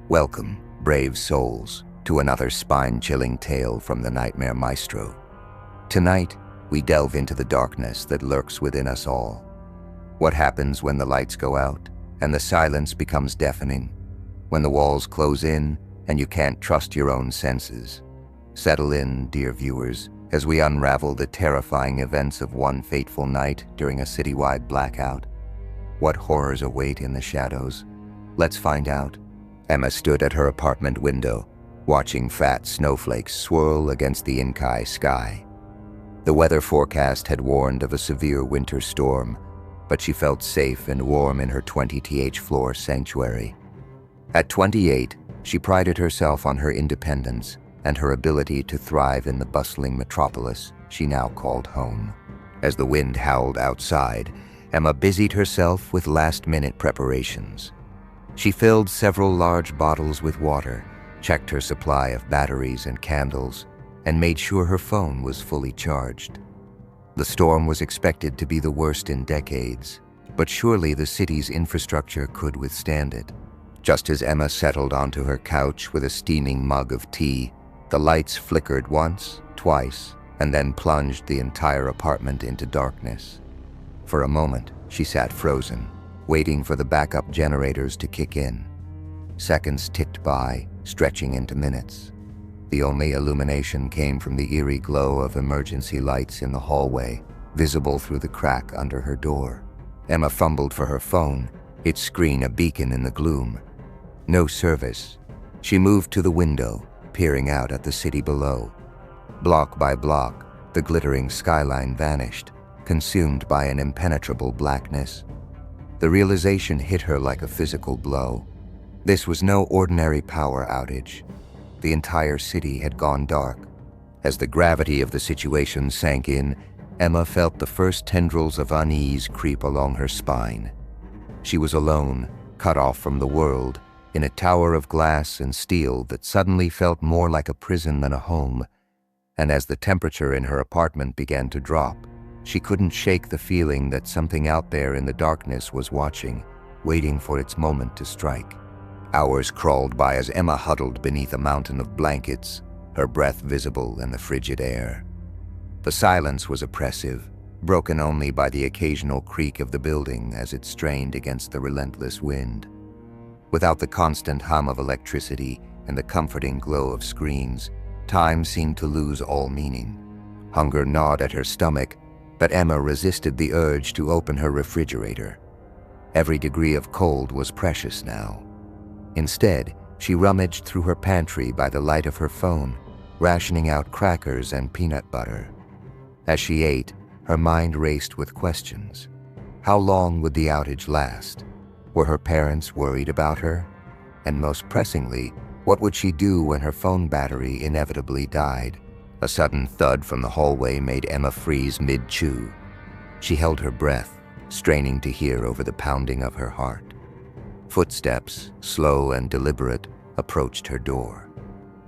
Welcome, brave souls, to another spine-chilling tale from the Nightmare Maestro. Tonight, we delve into the darkness that lurks within us all. What happens when the lights go out and the silence becomes deafening? When the walls close in and you can't trust your own senses? Settle in, dear viewers, as we unravel the terrifying events of one fateful night during a citywide blackout. What horrors await in the shadows? Let's find out. Emma stood at her apartment window, watching fat snowflakes swirl against the Inkai sky. The weather forecast had warned of a severe winter storm, but she felt safe and warm in her 20th floor sanctuary. At 28, she prided herself on her independence and her ability to thrive in the bustling metropolis she now called home. As the wind howled outside, Emma busied herself with last-minute preparations. She filled several large bottles with water, checked her supply of batteries and candles, and made sure her phone was fully charged. The storm was expected to be the worst in decades, but surely the city's infrastructure could withstand it. Just as Emma settled onto her couch with a steaming mug of tea, the lights flickered once, twice, and then plunged the entire apartment into darkness. For a moment, she sat frozen, waiting for the backup generators to kick in. Seconds ticked by, stretching into minutes. The only illumination came from the eerie glow of emergency lights in the hallway, visible through the crack under her door. Emma fumbled for her phone, its screen a beacon in the gloom. No service. She moved to the window, peering out at the city below. Block by block, the glittering skyline vanished, consumed by an impenetrable blackness. The realization hit her like a physical blow. This was no ordinary power outage. The entire city had gone dark. As the gravity of the situation sank in, Emma felt the first tendrils of unease creep along her spine. She was alone, cut off from the world, in a tower of glass and steel that suddenly felt more like a prison than a home. And as the temperature in her apartment began to drop, she couldn't shake the feeling that something out there in the darkness was watching, waiting for its moment to strike. Hours crawled by as Emma huddled beneath a mountain of blankets, her breath visible in the frigid air. The silence was oppressive, broken only by the occasional creak of the building as it strained against the relentless wind. Without the constant hum of electricity and the comforting glow of screens, time seemed to lose all meaning. Hunger gnawed at her stomach, but Emma resisted the urge to open her refrigerator. Every degree of cold was precious now. Instead, she rummaged through her pantry by the light of her phone, rationing out crackers and peanut butter. As she ate, her mind raced with questions. How long would the outage last? Were her parents worried about her? And most pressingly, what would she do when her phone battery inevitably died? A sudden thud from the hallway made Emma freeze mid-chew. She held her breath, straining to hear over the pounding of her heart. Footsteps, slow and deliberate, approached her door.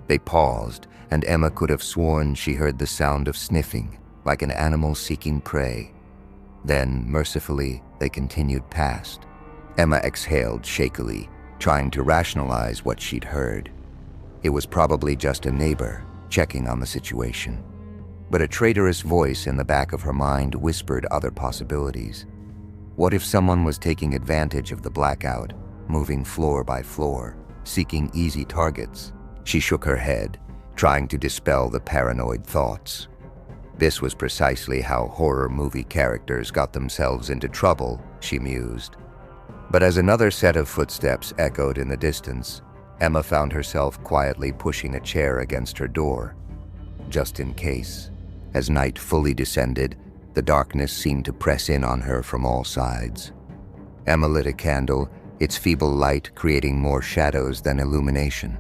They paused, and Emma could have sworn she heard the sound of sniffing, like an animal seeking prey. Then, mercifully, they continued past. Emma exhaled shakily, trying to rationalize what she'd heard. It was probably just a neighbor, checking on the situation. But a traitorous voice in the back of her mind whispered other possibilities. What if someone was taking advantage of the blackout, moving floor by floor, seeking easy targets? She shook her head, trying to dispel the paranoid thoughts. This was precisely how horror movie characters got themselves into trouble, she mused. But as another set of footsteps echoed in the distance, Emma found herself quietly pushing a chair against her door, just in case. As night fully descended, the darkness seemed to press in on her from all sides. Emma lit a candle, its feeble light creating more shadows than illumination.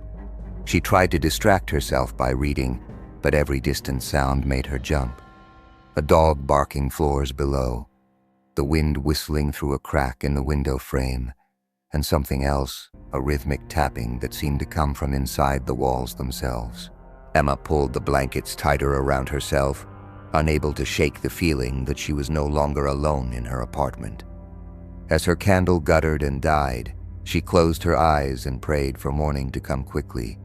She tried to distract herself by reading, but every distant sound made her jump. A dog barking floors below, the wind whistling through a crack in the window frame, and something else, a rhythmic tapping that seemed to come from inside the walls themselves. Emma pulled the blankets tighter around herself, unable to shake the feeling that she was no longer alone in her apartment. As her candle guttered and died, She closed her eyes and prayed for morning to come quickly.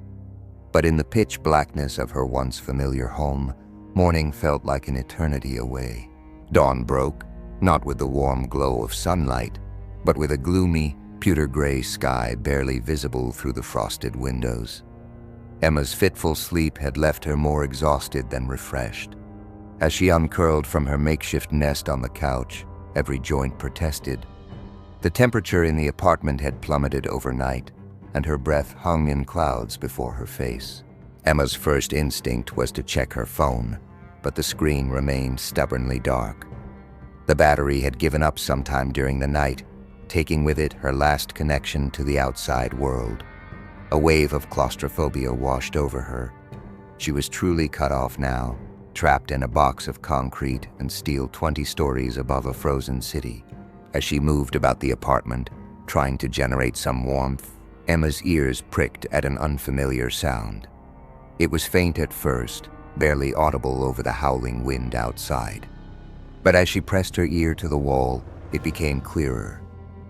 But in the pitch blackness of her once familiar home, morning felt like an eternity away. Dawn broke, not with the warm glow of sunlight, but with a gloomy, pewter-gray sky barely visible through the frosted windows. Emma's fitful sleep had left her more exhausted than refreshed. As she uncurled from her makeshift nest on the couch, every joint protested. The temperature in the apartment had plummeted overnight, and her breath hung in clouds before her face. Emma's first instinct was to check her phone, but the screen remained stubbornly dark. The battery had given up sometime during the night, taking with it her last connection to the outside world. A wave of claustrophobia washed over her. She was truly cut off now, trapped in a box of concrete and steel 20 stories above a frozen city. As she moved about the apartment, trying to generate some warmth, Emma's ears pricked at an unfamiliar sound. It was faint at first, barely audible over the howling wind outside. But as she pressed her ear to the wall, it became clearer.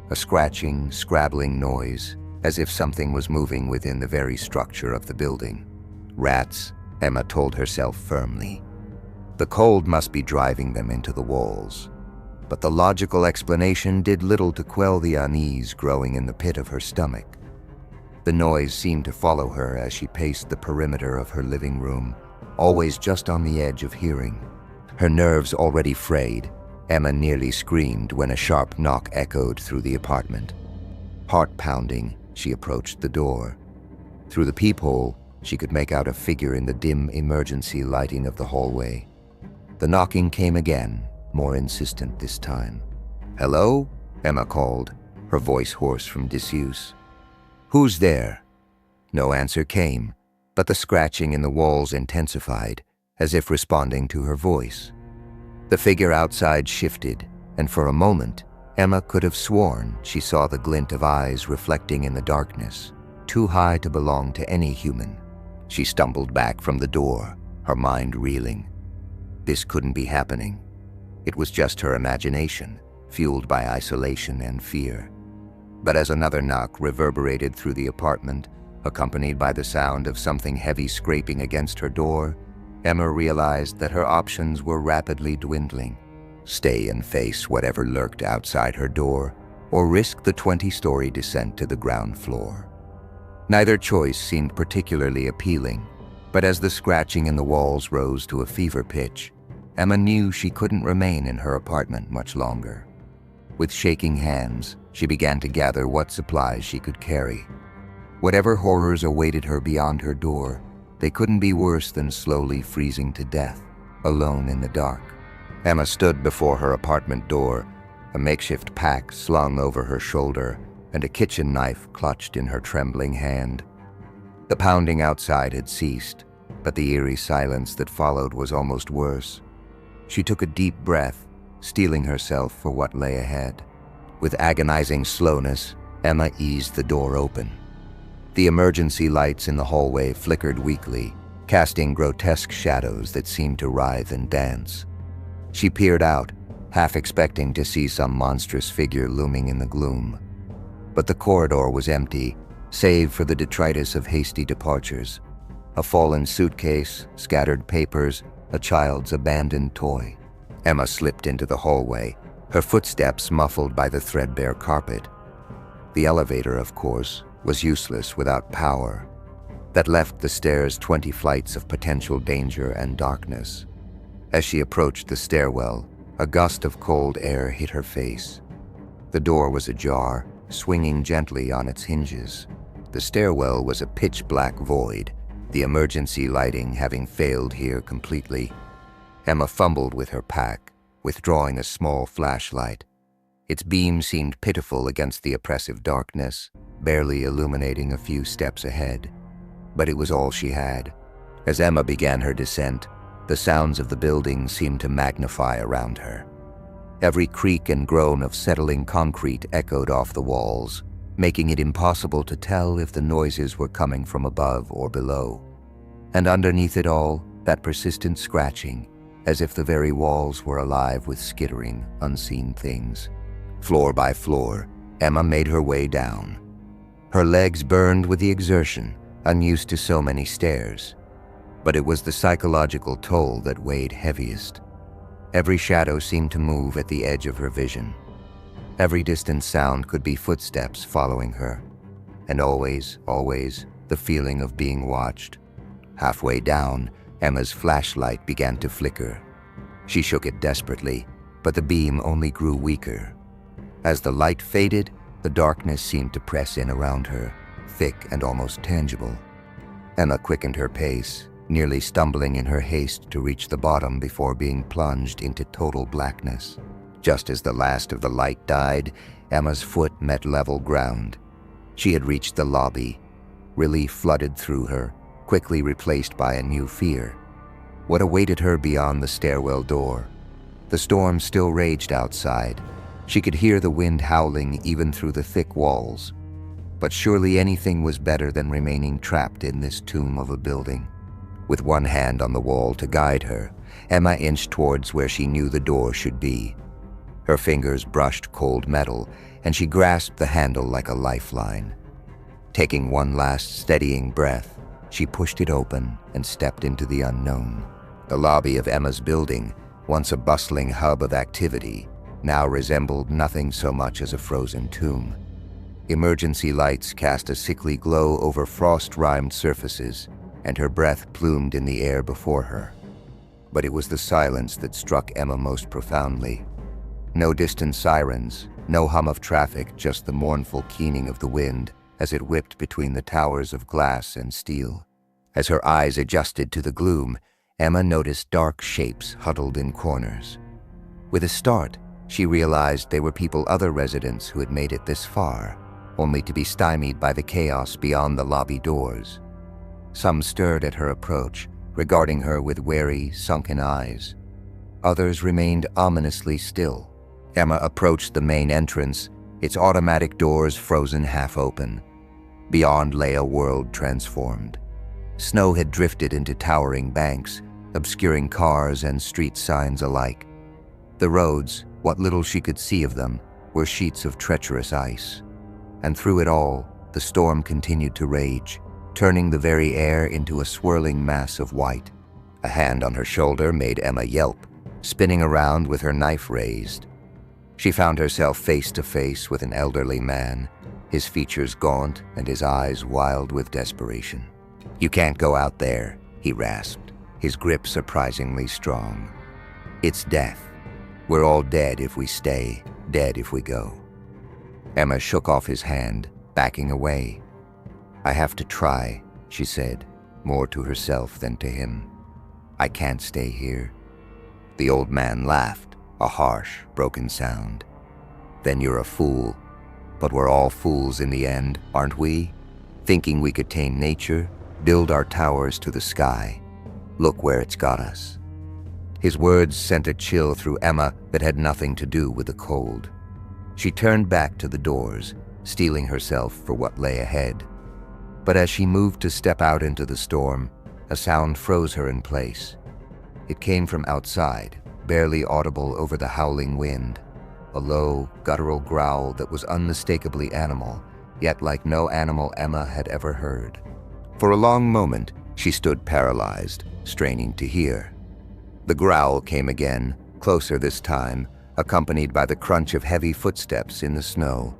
A scratching, scrabbling noise, as if something was moving within the very structure of the building. Rats, Emma told herself firmly. The cold must be driving them into the walls. But the logical explanation did little to quell the unease growing in the pit of her stomach. The noise seemed to follow her as she paced the perimeter of her living room, always just on the edge of hearing. Her nerves already frayed, Emma nearly screamed when a sharp knock echoed through the apartment. Heart pounding, she approached the door. Through the peephole, she could make out a figure in the dim emergency lighting of the hallway. The knocking came again, more insistent this time. "Hello?" Emma called, her voice hoarse from disuse. "Who's there?" No answer came, but the scratching in the walls intensified, as if responding to her voice. The figure outside shifted, and for a moment, Emma could have sworn she saw the glint of eyes reflecting in the darkness, too high to belong to any human. She stumbled back from the door, her mind reeling. This couldn't be happening. It was just her imagination, fueled by isolation and fear. But as another knock reverberated through the apartment, accompanied by the sound of something heavy scraping against her door, Emma realized that her options were rapidly dwindling. Stay and face whatever lurked outside her door, or risk the 20-story descent to the ground floor. Neither choice seemed particularly appealing, but as the scratching in the walls rose to a fever pitch, Emma knew she couldn't remain in her apartment much longer. With shaking hands, she began to gather what supplies she could carry. Whatever horrors awaited her beyond her door, they couldn't be worse than slowly freezing to death, alone in the dark. Emma stood before her apartment door, a makeshift pack slung over her shoulder and a kitchen knife clutched in her trembling hand. The pounding outside had ceased, but the eerie silence that followed was almost worse. She took a deep breath, steeling herself for what lay ahead. With agonizing slowness, Emma eased the door open. The emergency lights in the hallway flickered weakly, casting grotesque shadows that seemed to writhe and dance. She peered out, half expecting to see some monstrous figure looming in the gloom. But the corridor was empty, save for the detritus of hasty departures. A fallen suitcase, scattered papers, a child's abandoned toy. Emma slipped into the hallway, her footsteps muffled by the threadbare carpet. The elevator, of course, was useless without power. That left the stairs 20 flights of potential danger and darkness. As she approached the stairwell, a gust of cold air hit her face. The door was ajar, swinging gently on its hinges. The stairwell was a pitch-black void, the emergency lighting having failed here completely. Emma fumbled with her pack, withdrawing a small flashlight. Its beam seemed pitiful against the oppressive darkness, barely illuminating a few steps ahead. But it was all she had. As Emma began her descent, the sounds of the building seemed to magnify around her. Every creak and groan of settling concrete echoed off the walls, making it impossible to tell if the noises were coming from above or below. And underneath it all, that persistent scratching, as if the very walls were alive with skittering, unseen things. Floor by floor, Emma made her way down, Her legs burned with the exertion, unused to so many stairs. But it was the psychological toll that weighed heaviest. Every shadow seemed to move at the edge of her vision. Every distant sound could be footsteps following her. And always, the feeling of being watched. Halfway down, Emma's flashlight began to flicker. She shook it desperately, but the beam only grew weaker. As the light faded, the darkness seemed to press in around her, thick and almost tangible. Emma quickened her pace, nearly stumbling in her haste to reach the bottom before being plunged into total blackness. Just as the last of the light died, Emma's foot met level ground. She had reached the lobby. Relief flooded through her, quickly replaced by a new fear. What awaited her beyond the stairwell door? The storm still raged outside. She could hear the wind howling even through the thick walls. But surely anything was better than remaining trapped in this tomb of a building. With one hand on the wall to guide her, Emma inched towards where she knew the door should be. Her fingers brushed cold metal, and she grasped the handle like a lifeline. Taking one last steadying breath, she pushed it open and stepped into the unknown. The lobby of Emma's building, once a bustling hub of activity, now resembled nothing so much as a frozen tomb. Emergency lights cast a sickly glow over frost-rimed surfaces, and her breath plumed in the air before her. But it was the silence that struck Emma most profoundly. No distant sirens, no hum of traffic, just the mournful keening of the wind as it whipped between the towers of glass and steel. As her eyes adjusted to the gloom, Emma noticed dark shapes huddled in corners. With a start, she realized they were other residents who had made it this far, only to be stymied by the chaos beyond the lobby doors. Some stirred at her approach, regarding her with wary, sunken eyes. Others remained ominously still. Emma approached the main entrance, its automatic doors frozen half open. Beyond lay a world transformed. Snow had drifted into towering banks, obscuring cars and street signs alike. The roads, what little she could see of them, were sheets of treacherous ice. And through it all, the storm continued to rage, turning the very air into a swirling mass of white. A hand on her shoulder made Emma yelp, spinning around with her knife raised. She found herself face to face with an elderly man, his features gaunt and his eyes wild with desperation. "You can't go out there," he rasped, his grip surprisingly strong. "It's death. We're all dead if we stay, dead if we go." Emma shook off his hand, backing away. "I have to try," she said, more to herself than to him. "I can't stay here." The old man laughed, a harsh, broken sound. "Then you're a fool. But we're all fools in the end, aren't we? Thinking we could tame nature, build our towers to the sky. Look where it's got us." His words sent a chill through Emma that had nothing to do with the cold. She turned back to the doors, steeling herself for what lay ahead. But as she moved to step out into the storm, a sound froze her in place. It came from outside, barely audible over the howling wind, a low, guttural growl that was unmistakably animal, yet like no animal Emma had ever heard. For a long moment, she stood paralyzed, straining to hear. The growl came again, closer this time, accompanied by the crunch of heavy footsteps in the snow.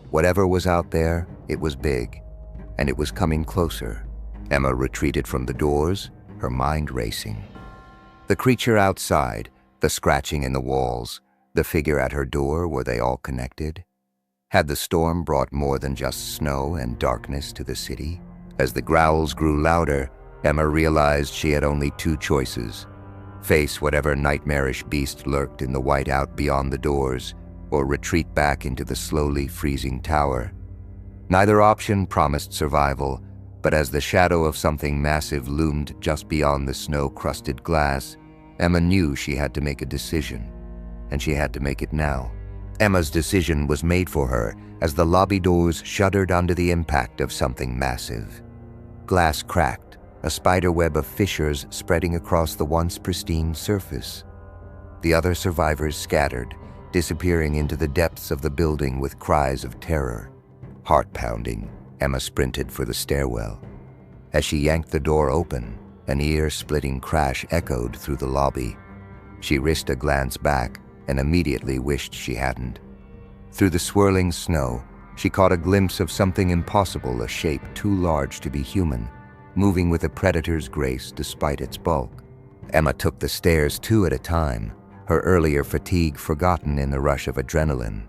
Whatever was out there, it was big, and it was coming closer. Emma retreated from the doors, her mind racing. The creature outside, the scratching in the walls, the figure at her door, were they all connected? Had the storm brought more than just snow and darkness to the city? As the growls grew louder, Emma realized she had only two choices: face whatever nightmarish beast lurked in the whiteout beyond the doors, or retreat back into the slowly freezing tower. Neither option promised survival, but as the shadow of something massive loomed just beyond the snow-crusted glass, Emma knew she had to make a decision, and she had to make it now. Emma's decision was made for her as the lobby doors shuddered under the impact of something massive. Glass cracked, a spiderweb of fissures spreading across the once pristine surface. The other survivors scattered, disappearing into the depths of the building with cries of terror. Heart pounding, Emma sprinted for the stairwell. As she yanked the door open, an ear-splitting crash echoed through the lobby. She risked a glance back and immediately wished she hadn't. Through the swirling snow, she caught a glimpse of something impossible, a shape too large to be human, moving with a predator's grace despite its bulk. Emma took the stairs 2 at a time, her earlier fatigue forgotten in the rush of adrenaline.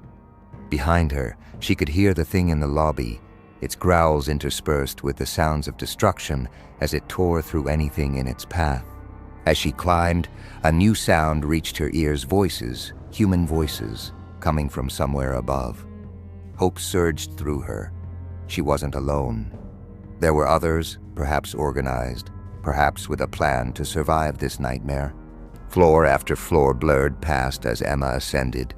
Behind her, she could hear the thing in the lobby, its growls interspersed with the sounds of destruction as it tore through anything in its path. As she climbed, a new sound reached her ears, voices, human voices, coming from somewhere above. Hope surged through her. She wasn't alone. There were others, perhaps organized, perhaps with a plan to survive this nightmare. Floor after floor blurred past as Emma ascended.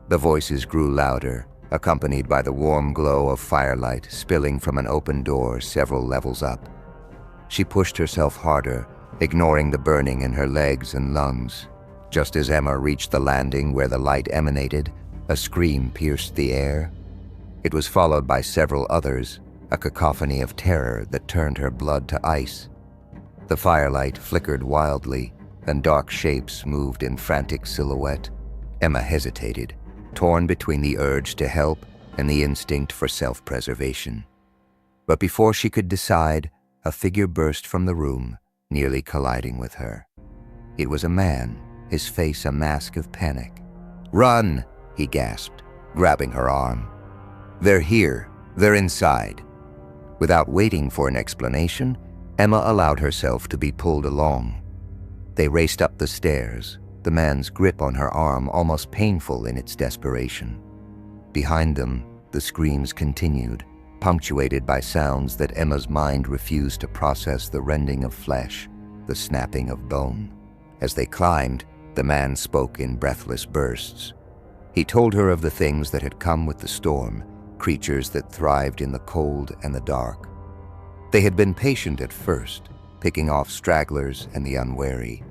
The voices grew louder, accompanied by the warm glow of firelight spilling from an open door several levels up. She pushed herself harder, ignoring the burning in her legs and lungs. Just as Emma reached the landing where the light emanated, a scream pierced the air. It was followed by several others, a cacophony of terror that turned her blood to ice. The firelight flickered wildly, and dark shapes moved in frantic silhouette. Emma hesitated, torn between the urge to help and the instinct for self-preservation. But before she could decide, a figure burst from the room, nearly colliding with her. It was a man, his face a mask of panic. "Run!" he gasped, grabbing her arm. "They're here. They're inside." Without waiting for an explanation, Emma allowed herself to be pulled along. They raced up the stairs, the man's grip on her arm almost painful in its desperation. Behind them, the screams continued, punctuated by sounds that Emma's mind refused to process: the rending of flesh, the snapping of bone. As they climbed, the man spoke in breathless bursts. He told her of the things that had come with the storm, creatures that thrived in the cold and the dark. They had been patient at first, picking off stragglers and the unwary.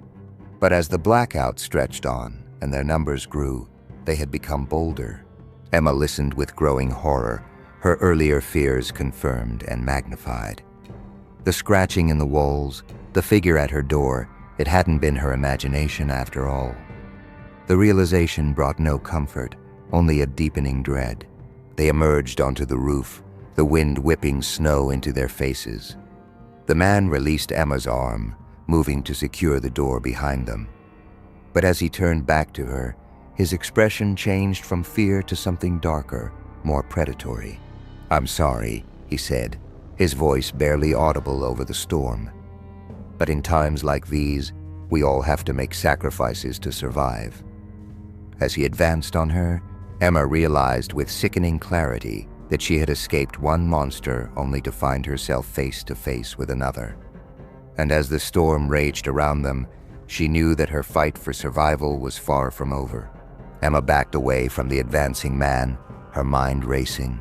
But as the blackout stretched on and their numbers grew, they had become bolder. Emma listened with growing horror, her earlier fears confirmed and magnified. The scratching in the walls, the figure at her door, it hadn't been her imagination after all. The realization brought no comfort, only a deepening dread. They emerged onto the roof, the wind whipping snow into their faces. The man released Emma's arm, moving to secure the door behind them. But as he turned back to her, his expression changed from fear to something darker, more predatory. "I'm sorry," he said, his voice barely audible over the storm. "But in times like these, we all have to make sacrifices to survive." As he advanced on her, Emma realized with sickening clarity that she had escaped one monster only to find herself face to face with another. And as the storm raged around them, she knew that her fight for survival was far from over. Emma backed away from the advancing man, her mind racing.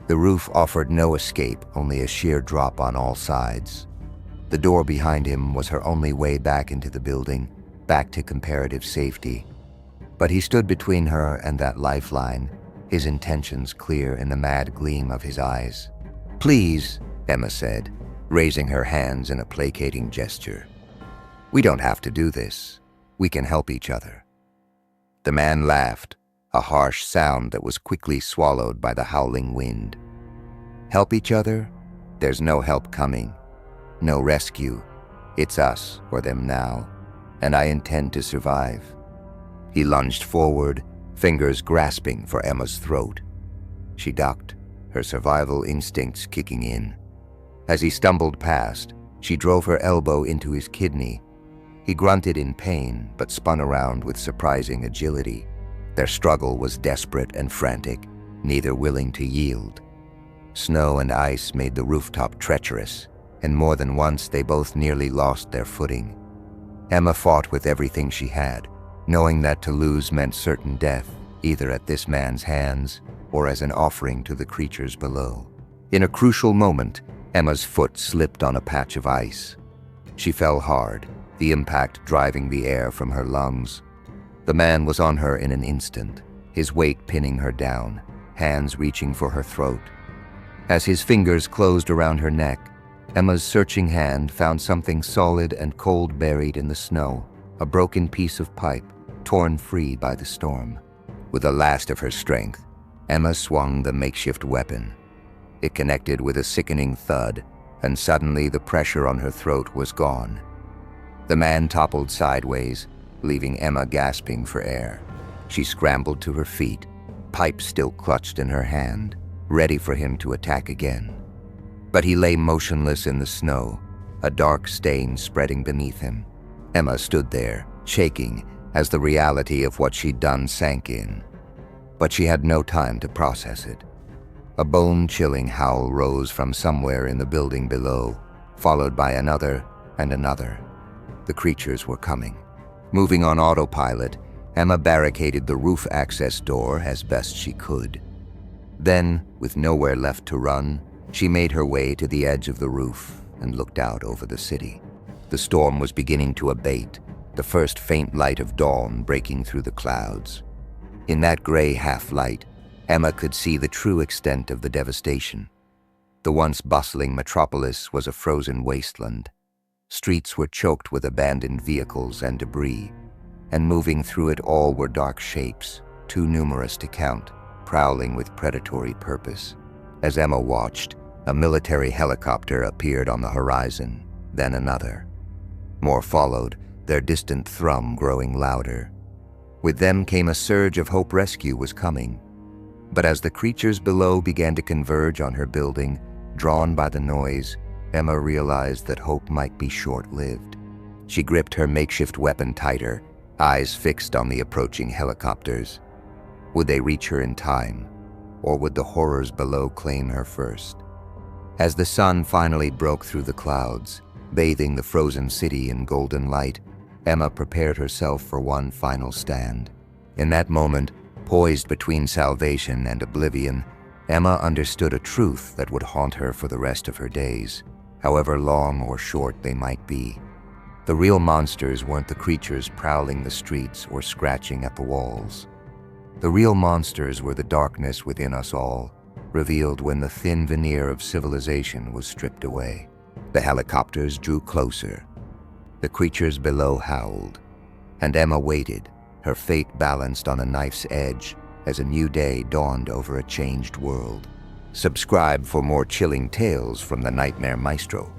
The roof offered no escape, only a sheer drop on all sides. The door behind him was her only way back into the building, back to comparative safety. But he stood between her and that lifeline, his intentions clear in the mad gleam of his eyes. "Please," Emma said, raising her hands in a placating gesture. "We don't have to do this. We can help each other." The man laughed, a harsh sound that was quickly swallowed by the howling wind. "Help each other? There's no help coming. No rescue. It's us or them now, and I intend to survive." He lunged forward, fingers grasping for Emma's throat. She ducked, her survival instincts kicking in. As he stumbled past, she drove her elbow into his kidney. He grunted in pain, but spun around with surprising agility. Their struggle was desperate and frantic, neither willing to yield. Snow and ice made the rooftop treacherous, and more than once they both nearly lost their footing. Emma fought with everything she had, knowing that to lose meant certain death, either at this man's hands or as an offering to the creatures below. In a crucial moment, Emma's foot slipped on a patch of ice. She fell hard, the impact driving the air from her lungs. The man was on her in an instant, his weight pinning her down, hands reaching for her throat. As his fingers closed around her neck, Emma's searching hand found something solid and cold buried in the snow, a broken piece of pipe, torn free by the storm. With the last of her strength, Emma swung the makeshift weapon. It connected with a sickening thud, and suddenly the pressure on her throat was gone. The man toppled sideways, leaving Emma gasping for air. She scrambled to her feet, pipe still clutched in her hand, ready for him to attack again. But he lay motionless in the snow, a dark stain spreading beneath him. Emma stood there, shaking, as the reality of what she'd done sank in. But she had no time to process it. A bone-chilling howl rose from somewhere in the building below, followed by another and another. The creatures were coming. Moving on autopilot, Emma barricaded the roof access door as best she could. Then, with nowhere left to run, she made her way to the edge of the roof and looked out over the city. The storm was beginning to abate, the first faint light of dawn breaking through the clouds. In that gray half-light, Emma could see the true extent of the devastation. The once bustling metropolis was a frozen wasteland. Streets were choked with abandoned vehicles and debris, and moving through it all were dark shapes, too numerous to count, prowling with predatory purpose. As Emma watched, a military helicopter appeared on the horizon, then another. More followed, their distant thrum growing louder. With them came a surge of hope rescue was coming. But as the creatures below began to converge on her building, drawn by the noise, Emma realized that hope might be short-lived. She gripped her makeshift weapon tighter, eyes fixed on the approaching helicopters. Would they reach her in time, or would the horrors below claim her first? As the sun finally broke through the clouds, bathing the frozen city in golden light, Emma prepared herself for one final stand. In that moment, poised between salvation and oblivion, Emma understood a truth that would haunt her for the rest of her days, however long or short they might be. The real monsters weren't the creatures prowling the streets or scratching at the walls. The real monsters were the darkness within us all, revealed when the thin veneer of civilization was stripped away. The helicopters drew closer. The creatures below howled, and Emma waited, her fate balanced on a knife's edge as a new day dawned over a changed world. Subscribe for more chilling tales from the Nightmare Maestro.